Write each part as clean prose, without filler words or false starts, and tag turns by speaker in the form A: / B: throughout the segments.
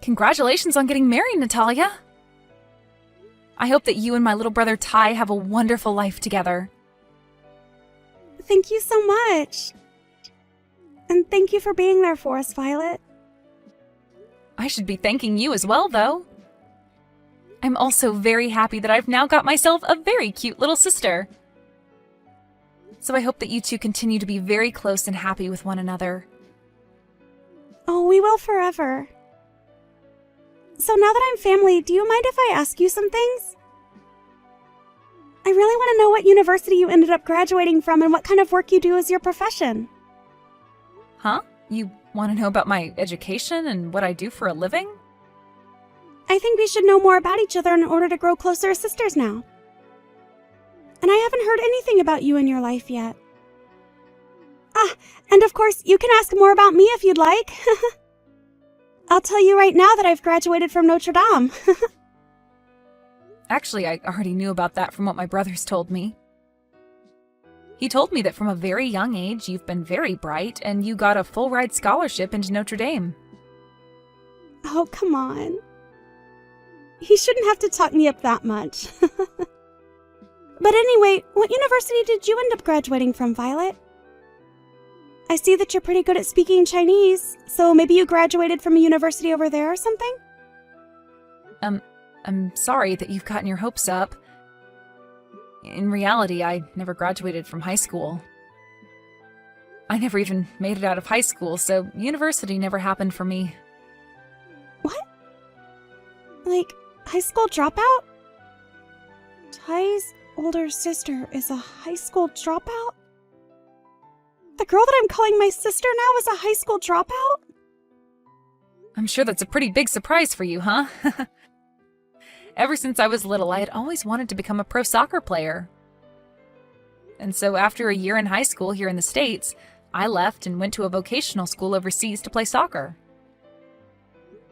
A: Congratulations on getting married, Natalia. I hope that you and my little brother Ty have a wonderful life together.
B: Thank you so much. And thank you for being there for us, Violet.
A: I should be thanking you as well, though. I'm also very happy that I've now got myself a very cute little sister. So I hope that you two continue to be very close and happy with one another.
B: Oh, we will forever. So now that I'm family, do you mind if I ask you some things? I really want to know what university you ended up graduating from and what kind of work you do as your profession.
A: Huh? You want to know about my education and what I do for a living?
B: I think we should know more about each other in order to grow closer as sisters now. And I haven't heard anything about you in your life yet. Ah, and of course, you can ask more about me if you'd like. I'll tell you right now that I've graduated from Notre Dame.
A: Actually, I already knew about that from what my brothers told me. He told me that from a very young age, you've been very bright, and you got a full-ride scholarship into Notre Dame.
B: Oh, come on. He shouldn't have to talk me up that much. But anyway, what university did you end up graduating from, Violet? I see that you're pretty good at speaking Chinese, so maybe you graduated from a university over there or something?
A: I'm sorry that you've gotten your hopes up. In reality, I never graduated from high school. I never even made it out of high school, so university never happened for me.
B: What? Like, high school dropout? Ty's older sister is a high school dropout? The girl that I'm calling my sister now is a high school dropout?
A: I'm sure that's a pretty big surprise for you, huh? Ever since I was little, I had always wanted to become a pro soccer player. And so after a year in high school here in the States, I left and went to a vocational school overseas to play soccer.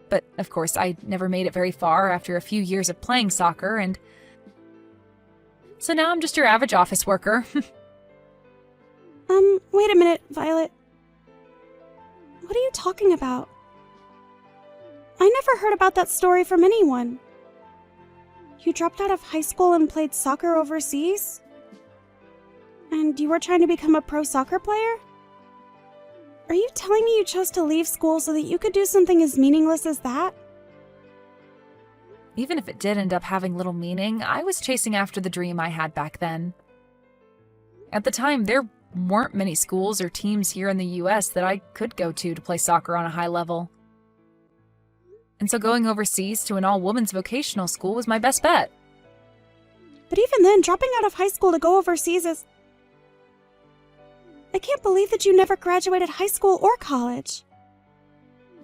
A: But, of course, I never made it very far after a few years of playing soccer, and so now I'm just your average office worker.
B: Wait a minute, Violet. What are you talking about? I never heard about that story from anyone. You dropped out of high school and played soccer overseas? And you were trying to become a pro soccer player? Are you telling me you chose to leave school so that you could do something as meaningless as that?
A: Even if it did end up having little meaning, I was chasing after the dream I had back then. At the time, there weren't many schools or teams here in the US that I could go to play soccer on a high level. And so going overseas to an all-women's vocational school was my best bet.
B: But even then, dropping out of high school to go overseas is... I can't believe that you never graduated high school or college.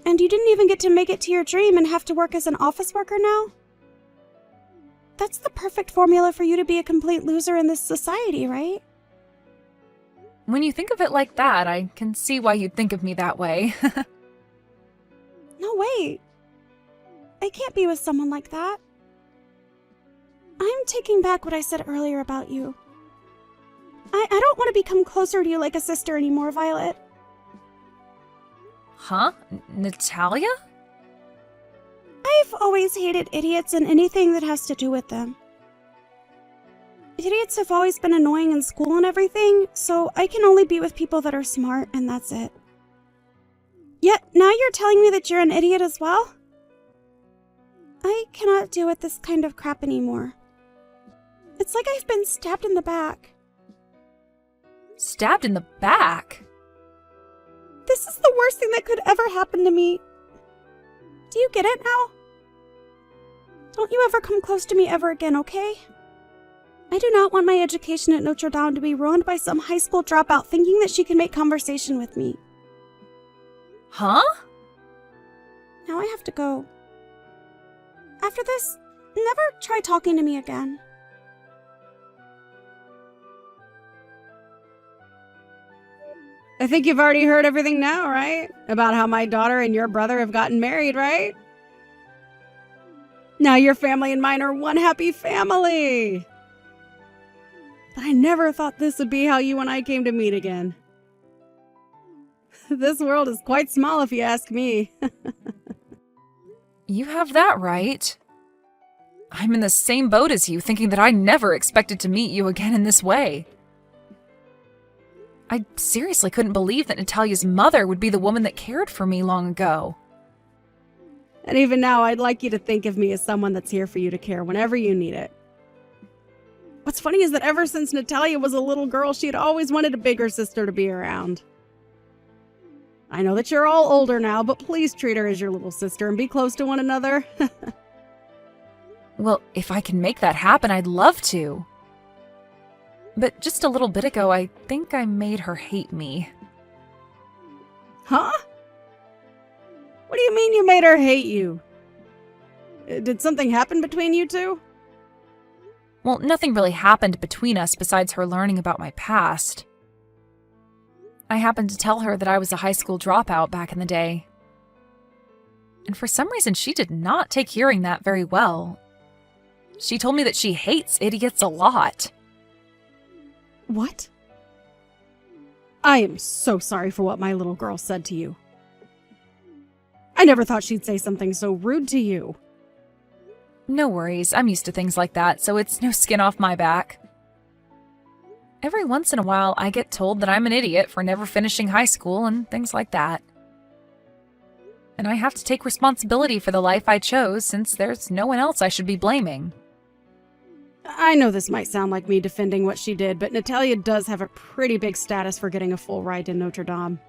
B: And you didn't even get to make it to your dream and have to work as an office worker now? That's the perfect formula for you to be a complete loser in this society, right?
A: When you think of it like that, I can see why you'd think of me that way.
B: No, wait. I can't be with someone like that. I'm taking back what I said earlier about you. I don't want to become closer to you like a sister anymore, Violet.
A: Huh? Natalia?
B: I've always hated idiots and anything that has to do with them. Idiots have always been annoying in school and everything, so I can only be with people that are smart, and that's it. Yet, now you're telling me that you're an idiot as well? I cannot deal with this kind of crap anymore. It's like I've been stabbed in the back.
A: Stabbed in the back?
B: This is the worst thing that could ever happen to me. Do you get it now? Don't you ever come close to me ever again, okay? I do not want my education at Notre Dame to be ruined by some high school dropout thinking that she can make conversation with me.
A: Huh?
B: Now I have to go. After this, never try talking to me again.
C: I think you've already heard everything now, right? About how my daughter and your brother have gotten married, right? Now your family and mine are one happy family. But I never thought this would be how you and I came to meet again. This world is quite small if you ask me.
A: You have that right. I'm in the same boat as you, thinking that I never expected to meet you again in this way. I seriously couldn't believe that Natalia's mother would be the woman that cared for me long ago.
C: And even now, I'd like you to think of me as someone that's here for you to care whenever you need it. What's funny is that ever since Natalia was a little girl, she had always wanted a bigger sister to be around. I know that you're all older now, but please treat her as your little sister and be close to one another.
A: Well, if I can make that happen, I'd love to. But just a little bit ago, I think I made her hate me.
C: Huh? What do you mean you made her hate you? Did something happen between you two?
A: Well, nothing really happened between us besides her learning about my past. I happened to tell her that I was a high school dropout back in the day. And for some reason, she did not take hearing that very well. She told me that she hates idiots a lot.
C: What? I am so sorry for what my little girl said to you. I never thought she'd say something so rude to you.
A: No worries, I'm used to things like that, so it's no skin off my back. Every once in a while, I get told that I'm an idiot for never finishing high school and things like that. And I have to take responsibility for the life I chose since there's no one else I should be blaming.
C: I know this might sound like me defending what she did, but Natalia does have a pretty big status for getting a full ride to Notre Dame.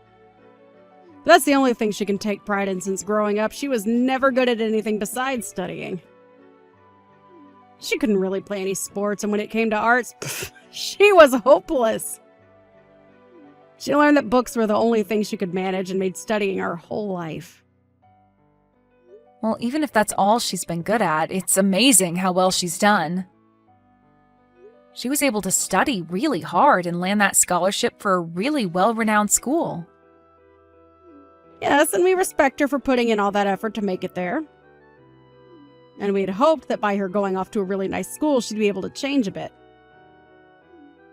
C: That's the only thing she can take pride in since growing up. She was never good at anything besides studying. She couldn't really play any sports, and when it came to arts, she was hopeless. She learned that books were the only thing she could manage and made studying her whole life.
A: Well, even if that's all she's been good at, it's amazing how well she's done. She was able to study really hard and land that scholarship for a really well-renowned school.
C: Yes, and we respect her for putting in all that effort to make it there. And we had hoped that by her going off to a really nice school, she'd be able to change a bit.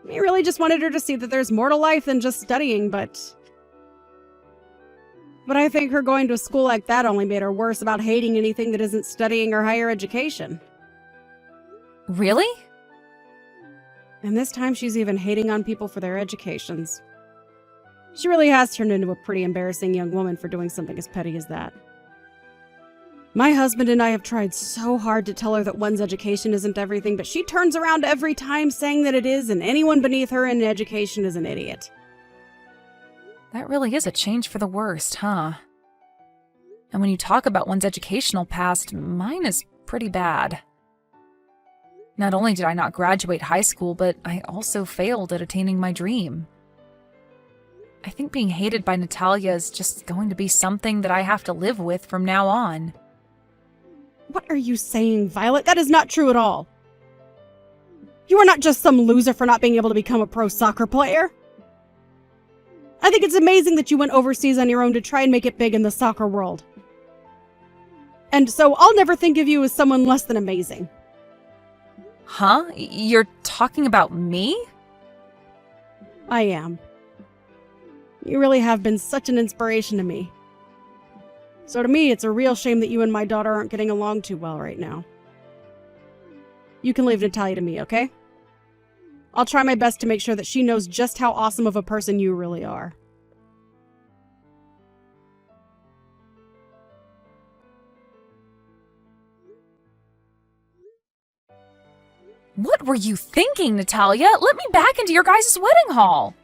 C: We really just wanted her to see that there's more to life than just studying, but I think her going to a school like that only made her worse about hating anything that isn't studying or higher education.
A: Really?
C: And this time she's even hating on people for their educations. She really has turned into a pretty embarrassing young woman for doing something as petty as that. My husband and I have tried so hard to tell her that one's education isn't everything, but she turns around every time saying that it is, and anyone beneath her in education is an idiot.
A: That really is a change for the worst, huh? And when you talk about one's educational past, mine is pretty bad. Not only did I not graduate high school, but I also failed at attaining my dream. I think being hated by Natalia is just going to be something that I have to live with from now on.
C: What are you saying, Violet? That is not true at all. You are not just some loser for not being able to become a pro soccer player. I think it's amazing that you went overseas on your own to try and make it big in the soccer world. And so I'll never think of you as someone less than amazing.
A: Huh? You're talking about me?
C: I am. You really have been such an inspiration to me. So to me, it's a real shame that you and my daughter aren't getting along too well right now. You can leave Natalia to me, okay? I'll try my best to make sure that she knows just how awesome of a person you really are.
A: What were you thinking, Natalia? Let me back into your guys' wedding hall.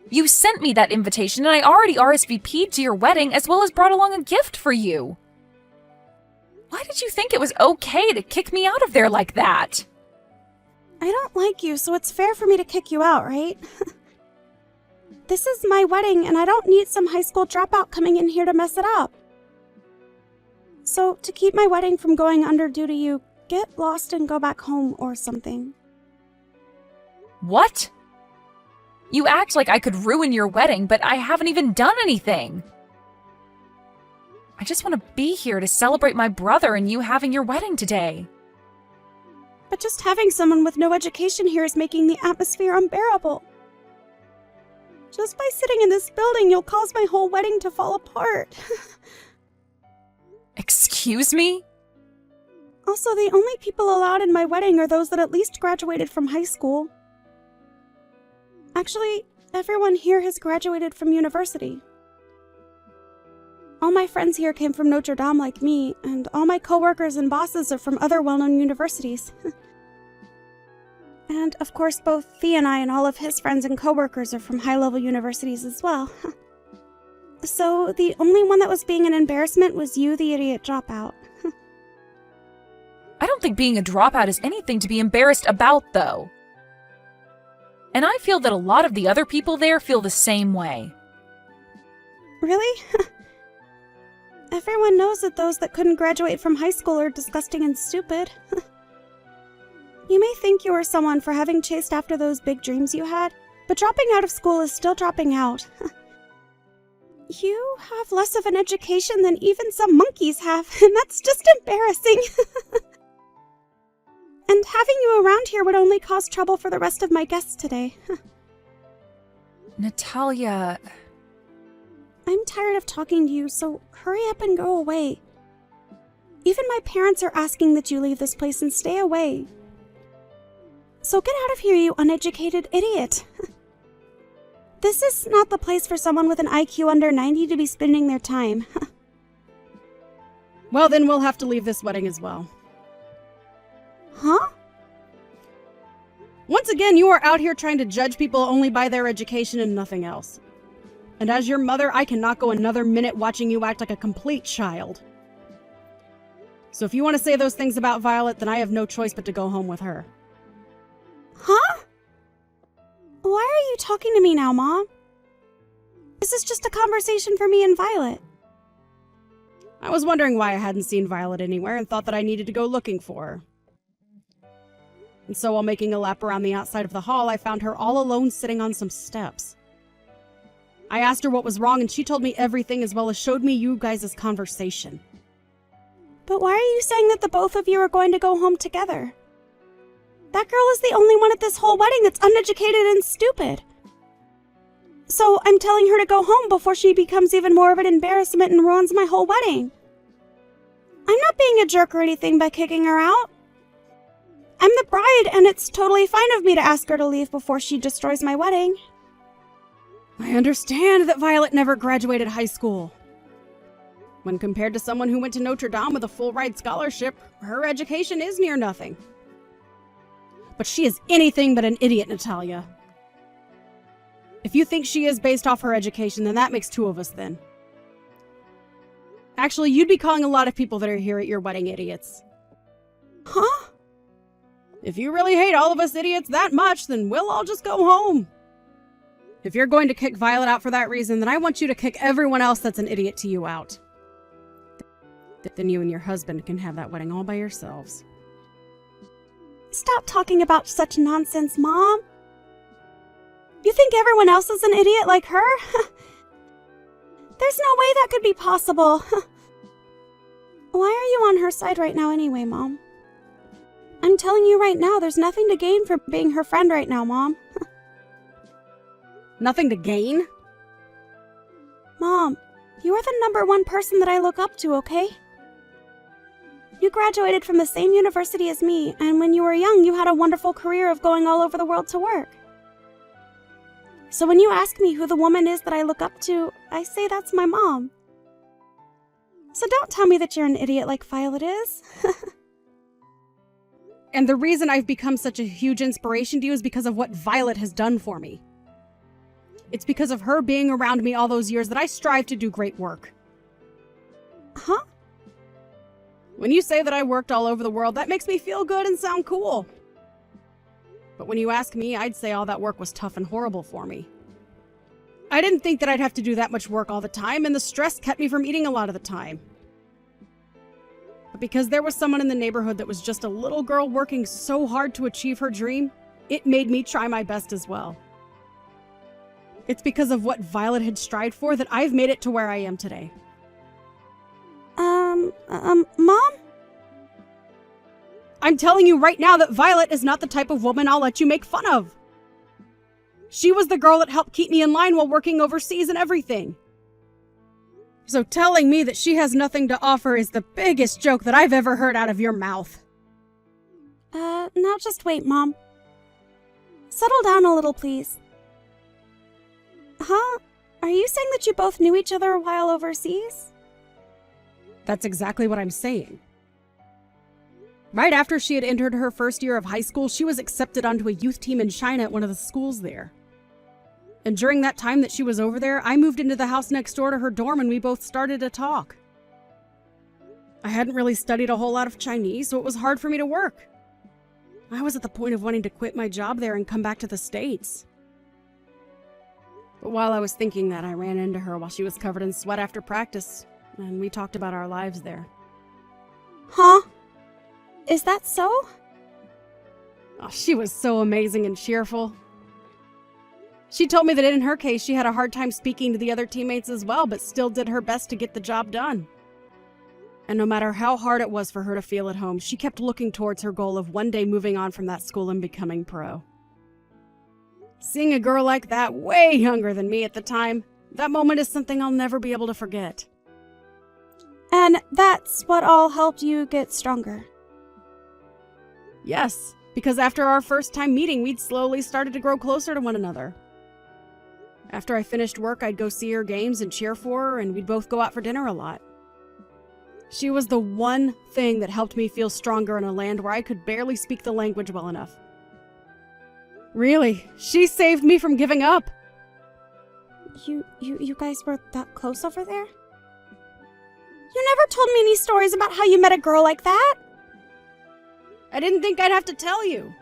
A: You sent me that invitation and I already RSVP'd to your wedding as well as brought along a gift for you. Why did you think it was okay to kick me out of there like that?
B: I don't like you, so it's fair for me to kick you out, right? This is my wedding, and I don't need some high school dropout coming in here to mess it up. So, to keep my wedding from going under due to you, get lost and go back home or something.
A: What? You act like I could ruin your wedding, but I haven't even done anything. I just want to be here to celebrate my brother and you having your wedding today.
B: But just having someone with no education here is making the atmosphere unbearable. Just by sitting in this building, you'll cause my whole wedding to fall apart.
A: Excuse me?
B: Also, the only people allowed in my wedding are those that at least graduated from high school. Actually, everyone here has graduated from university. All my friends here came from Notre Dame like me, and all my coworkers and bosses are from other well-known universities. And, of course, both Thea and I and all of his friends and coworkers are from high-level universities as well. So, the only one that was being an embarrassment was you, the idiot dropout.
A: I don't think being a dropout is anything to be embarrassed about, though. And I feel that a lot of the other people there feel the same way.
B: Really? Everyone knows that those that couldn't graduate from high school are disgusting and stupid. You may think you are someone for having chased after those big dreams you had, but dropping out of school is still dropping out. You have less of an education than even some monkeys have, and that's just embarrassing. And having you around here would only cause trouble for the rest of my guests today.
A: Natalia...
B: I'm tired of talking to you, so hurry up and go away. Even my parents are asking that you leave this place and stay away. So get out of here, you uneducated idiot. This is not the place for someone with an IQ under 90 to be spending their time.
C: Well, then we'll have to leave this wedding as well.
B: Huh?
C: Once again, you are out here trying to judge people only by their education and nothing else. And as your mother, I cannot go another minute watching you act like a complete child. So if you want to say those things about Violet, then I have no choice but to go home with her.
B: Huh? Why are you talking to me now, Mom? This is just a conversation for me and Violet.
C: I was wondering why I hadn't seen Violet anywhere and thought that I needed to go looking for her. And so while making a lap around the outside of the hall, I found her all alone sitting on some steps. I asked her what was wrong and she told me everything as well as showed me you guys' conversation.
B: But why are you saying that the both of you are going to go home together? That girl is the only one at this whole wedding that's uneducated and stupid. So I'm telling her to go home before she becomes even more of an embarrassment and ruins my whole wedding. I'm not being a jerk or anything by kicking her out. I'm the bride, and it's totally fine of me to ask her to leave before she destroys my wedding.
C: I understand that Violet never graduated high school. When compared to someone who went to Notre Dame with a full-ride scholarship, her education is near nothing. But she is anything but an idiot, Natalia. If you think she is based off her education, then that makes two of us then. Actually, you'd be calling a lot of people that are here at your wedding idiots.
B: Huh?
C: If you really hate all of us idiots that much, then we'll all just go home. If you're going to kick Violet out for that reason, then I want you to kick everyone else that's an idiot to you out. Then you and your husband can have that wedding all by yourselves.
B: Stop talking about such nonsense, Mom. You think everyone else is an idiot like her? There's no way that could be possible. Why are you on her side right now anyway, Mom? I'm telling you right now, there's nothing to gain for being her friend right now, Mom.
C: Nothing to gain?
B: Mom, you are the #1 person that I look up to, okay? You graduated from the same university as me, and when you were young, you had a wonderful career of going all over the world to work. So when you ask me who the woman is that I look up to, I say that's my mom. So don't tell me that you're an idiot like Violet is.
C: And the reason I've become such a huge inspiration to you is because of what Violet has done for me. It's because of her being around me all those years that I strive to do great work.
B: Huh?
C: When you say that I worked all over the world, that makes me feel good and sound cool. But when you ask me, I'd say all that work was tough and horrible for me. I didn't think that I'd have to do that much work all the time, and the stress kept me from eating a lot of the time. But because there was someone in the neighborhood that was just a little girl working so hard to achieve her dream, it made me try my best as well. It's because of what Violet had strived for that I've made it to where I am today.
B: Mom?
C: I'm telling you right now that Violet is not the type of woman I'll let you make fun of. She was the girl that helped keep me in line while working overseas and everything. So telling me that she has nothing to offer is the biggest joke that I've ever heard out of your mouth.
B: Now just wait, Mom. Settle down a little, please. Huh? Are you saying that you both knew each other while overseas?
C: That's exactly what I'm saying. Right after she had entered her first year of high school, she was accepted onto a youth team in China at one of the schools there. And during that time that she was over there, I moved into the house next door to her dorm and we both started to talk. I hadn't really studied a whole lot of Chinese, so it was hard for me to work. I was at the point of wanting to quit my job there and come back to the States. But while I was thinking that, I ran into her while she was covered in sweat after practice, and we talked about our lives there.
B: Huh? Is that so?
C: Oh, she was so amazing and cheerful. She told me that in her case, she had a hard time speaking to the other teammates as well, but still did her best to get the job done. And no matter how hard it was for her to feel at home, she kept looking towards her goal of one day moving on from that school and becoming pro. Seeing a girl like that, way younger than me at the time, that moment is something I'll never be able to forget.
B: And that's what all helped you get stronger.
C: Yes, because after our first time meeting, we'd slowly started to grow closer to one another. After I finished work, I'd go see her games and cheer for her, and we'd both go out for dinner a lot. She was the one thing that helped me feel stronger in a land where I could barely speak the language well enough. Really, she saved me from giving up.
B: You guys were that close over there? You never told me any stories about how you met a girl like that.
C: I didn't think I'd have to tell you.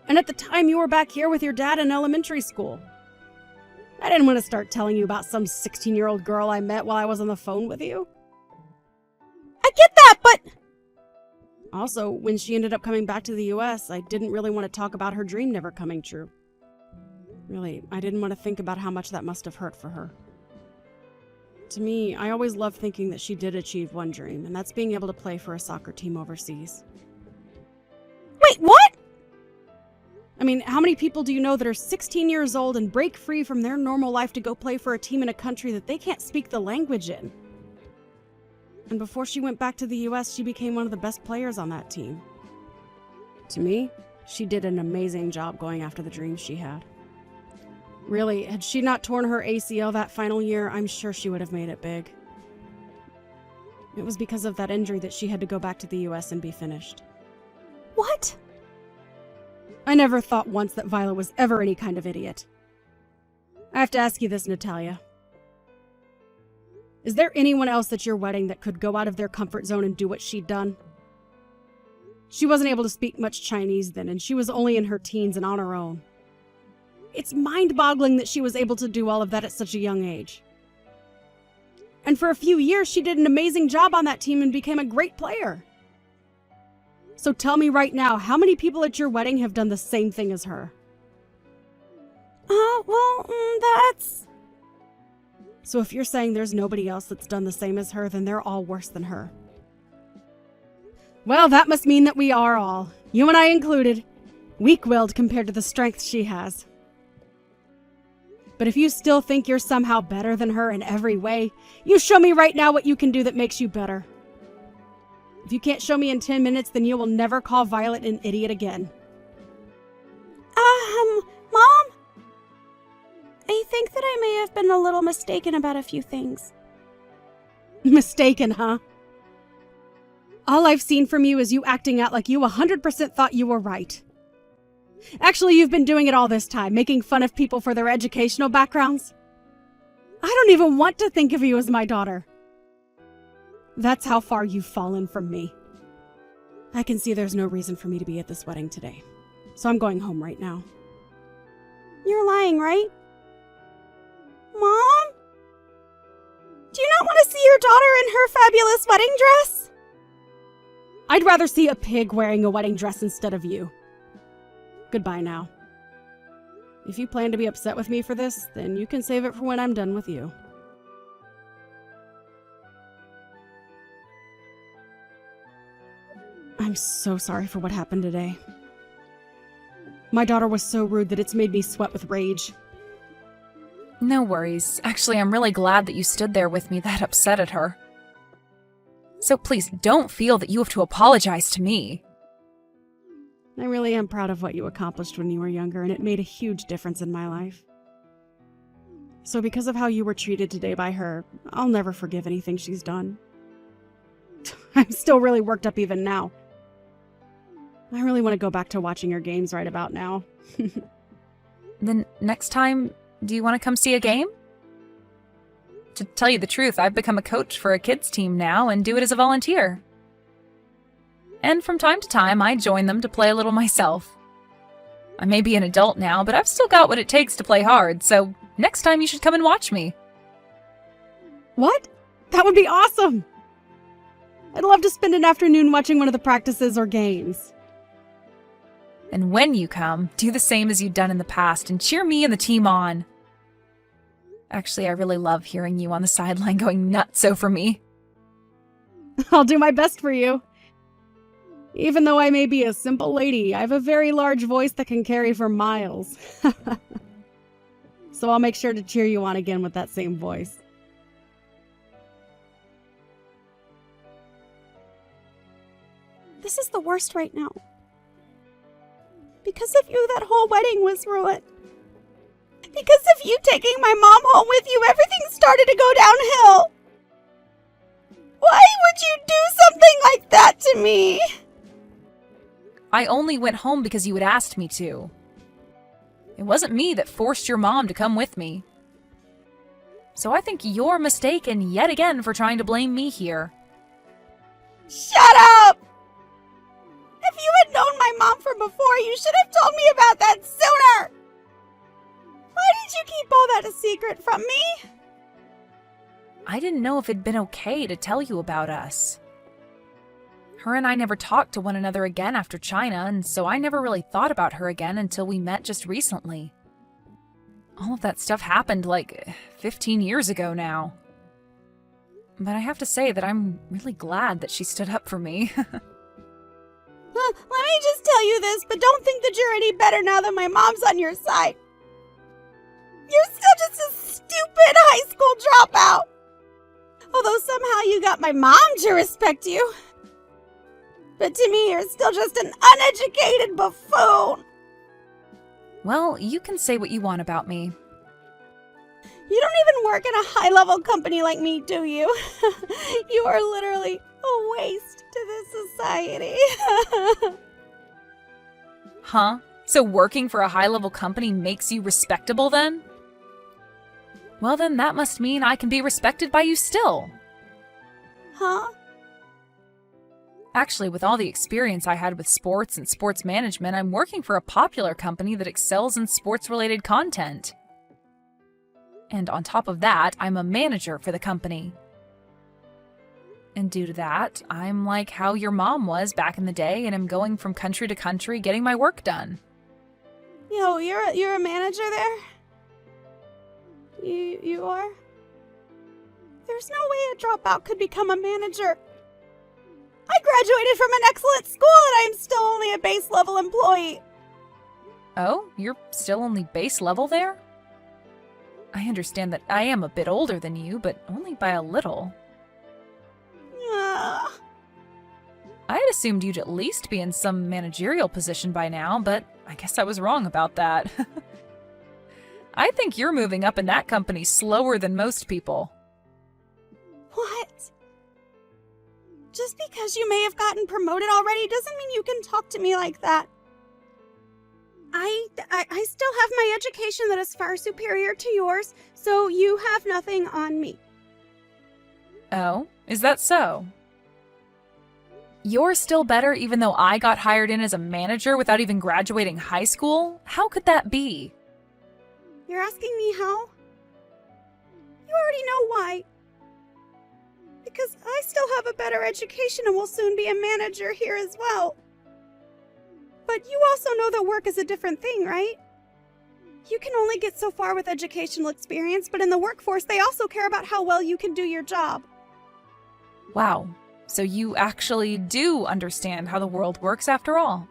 C: And at the time, you were back here with your dad in elementary school. I didn't want to start telling you about some 16-year-old girl I met while I was on the phone with you.
B: I get that, but...
C: Also, when she ended up coming back to the US, I didn't really want to talk about her dream never coming true. Really, I didn't want to think about how much that must have hurt for her. To me, I always loved thinking that she did achieve one dream, and that's being able to play for a soccer team overseas.
B: Wait, what?
C: I mean, how many people do you know that are 16 years old and break free from their normal life to go play for a team in a country that they can't speak the language in? And before she went back to the US, she became one of the best players on that team. To me, she did an amazing job going after the dreams she had. Really, had she not torn her ACL that final year, I'm sure she would have made it big. It was because of that injury that she had to go back to the US and be finished.
B: What?
C: I never thought once that Violet was ever any kind of idiot. I have to ask you this, Natalia. Is there anyone else at your wedding that could go out of their comfort zone and do what she'd done? She wasn't able to speak much Chinese then, and she was only in her teens and on her own. It's mind-boggling that she was able to do all of that at such a young age. And for a few years, she did an amazing job on that team and became a great player. So tell me right now, how many people at your wedding have done the same thing as her?
B: That's...
C: So if you're saying there's nobody else that's done the same as her, then they're all worse than her. Well, that must mean that we are all, you and I included, weak-willed compared to the strength she has. But if you still think you're somehow better than her in every way, you show me right now what you can do that makes you better. If you can't show me in 10 minutes, then you will never call Violet an idiot again.
B: Mom? I think that I may have been a little mistaken about a few things.
C: Mistaken, huh? All I've seen from you is you acting out like you 100% thought you were right. Actually, you've been doing it all this time, making fun of people for their educational backgrounds. I don't even want to think of you as my daughter. That's how far you've fallen from me. I can see there's no reason for me to be at this wedding today, so I'm going home right now.
B: You're lying, right? Mom? Do you not want to see your daughter in her fabulous wedding dress?
C: I'd rather see a pig wearing a wedding dress instead of you. Goodbye now. If you plan to be upset with me for this, then you can save it for when I'm done with you. I'm so sorry for what happened today. My daughter was so rude that it's made me sweat with rage.
A: No worries. Actually, I'm really glad that you stood there with me that upset at her. So please don't feel that you have to apologize to me.
C: I really am proud of what you accomplished when you were younger, and it made a huge difference in my life. So because of how you were treated today by her, I'll never forgive anything she's done. I'm still really worked up even now. I really want to go back to watching your games right about now.
A: Then next time, do you want to come see a game? To tell you the truth, I've become a coach for a kids team now and do it as a volunteer. And from time to time, I join them to play a little myself. I may be an adult now, but I've still got what it takes to play hard, so next time you should come and watch me.
C: What? That would be awesome! I'd love to spend an afternoon watching one of the practices or games.
A: And when you come, do the same as you've done in the past and cheer me and the team on. Actually, I really love hearing you on the sideline going nuts over me.
C: I'll do my best for you. Even though I may be a simple lady, I have a very large voice that can carry for miles. So I'll make sure to cheer you on again with that same voice.
B: This is the worst right now. Because of you, that whole wedding was ruined. Because of you taking my mom home with you, everything started to go downhill. Why would you do something like that to me?
A: I only went home because you had asked me to. It wasn't me that forced your mom to come with me. So I think you're mistaken yet again for trying to blame me here.
B: Shut up! If you had known my mom from before, you should have told me about that sooner! Why did you keep all that a secret from me?
A: I didn't know if it'd been okay to tell you about us. Her and I never talked to one another again after China, and so I never really thought about her again until we met just recently. All of that stuff happened like 15 years ago now. But I have to say that I'm really glad that she stood up for me.
B: Let me just tell you this, but don't think that you're any better now that my mom's on your side. You're still just a stupid high school dropout. Although somehow you got my mom to respect you. But to me, you're still just an uneducated buffoon.
A: Well, you can say what you want about me.
B: You don't even work in a high-level company like me, do you? You are literally a waste to this society.
A: Huh? So working for a high-level company makes you respectable then? Well then, that must mean I can be respected by you still.
B: Huh?
A: Actually, with all the experience I had with sports and sports management, I'm working for a popular company that excels in sports-related content. And on top of that, I'm a manager for the company. And due to that, I'm like how your mom was back in the day, and I'm going from country to country getting my work done.
B: Yo, you're a manager there? You are? There's no way a dropout could become a manager. I graduated from an excellent school and I'm still only a base level employee.
A: Oh, you're still only base level there? I understand that I am a bit older than you, but only by a little. I had assumed you'd at least be in some managerial position by now, but I guess I was wrong about that. I think you're moving up in that company slower than most people.
B: What? Just because you may have gotten promoted already doesn't mean you can talk to me like that. I still have my education that is far superior to yours, so you have nothing on me.
A: Oh, is that so? You're still better even though I got hired in as a manager without even graduating high school? How could that be?
B: You're asking me how? You already know why. Because I still have a better education and will soon be a manager here as well. But you also know that work is a different thing, right? You can only get so far with educational experience, but in the workforce, they also care about how well you can do your job.
A: Wow, so you actually do understand how the world works after all.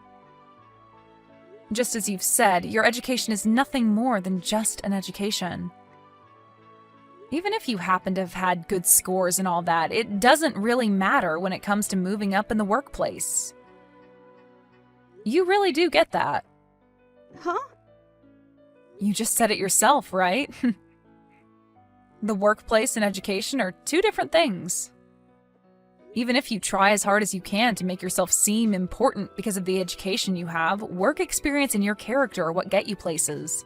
A: Just as you've said, your education is nothing more than just an education. Even if you happen to have had good scores and all that, it doesn't really matter when it comes to moving up in the workplace. You really do get that.
B: Huh?
A: You just said it yourself, right? The workplace and education are two different things. Even if you try as hard as you can to make yourself seem important because of the education you have, work experience and your character are what get you places.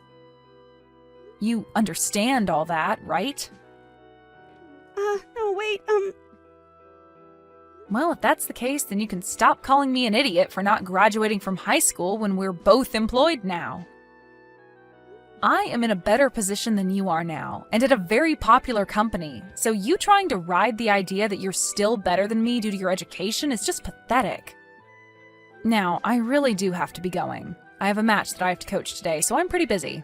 A: You understand all that, right?
B: No, wait,
A: Well, if that's the case, then you can stop calling me an idiot for not graduating from high school when we're both employed now. I am in a better position than you are now, and at a very popular company, so you trying to ride the idea that you're still better than me due to your education is just pathetic. Now, I really do have to be going. I have a match that I have to coach today, so I'm pretty busy.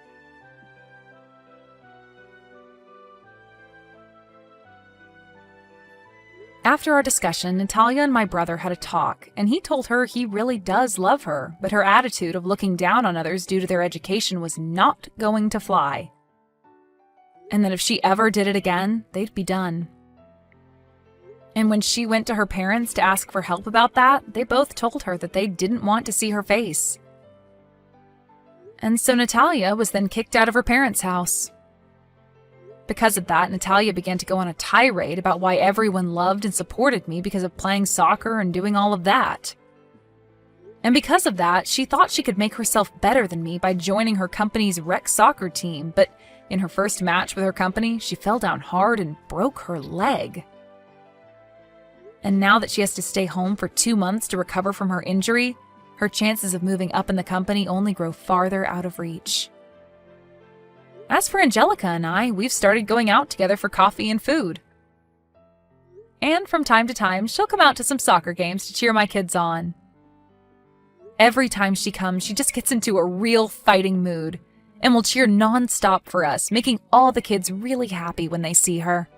A: After our discussion, Natalia and my brother had a talk, and he told her he really does love her, but her attitude of looking down on others due to their education was not going to fly. And that if she ever did it again, they'd be done. And when she went to her parents to ask for help about that, they both told her that they didn't want to see her face. And so Natalia was then kicked out of her parents' house. Because of that, Natalia began to go on a tirade about why everyone loved and supported me because of playing soccer and doing all of that. And because of that, she thought she could make herself better than me by joining her company's rec soccer team, but in her first match with her company, she fell down hard and broke her leg. And now that she has to stay home for 2 months to recover from her injury, her chances of moving up in the company only grow farther out of reach. As for Angelica and I, we've started going out together for coffee and food. And from time to time, she'll come out to some soccer games to cheer my kids on. Every time she comes, she just gets into a real fighting mood and will cheer non-stop for us, making all the kids really happy when they see her.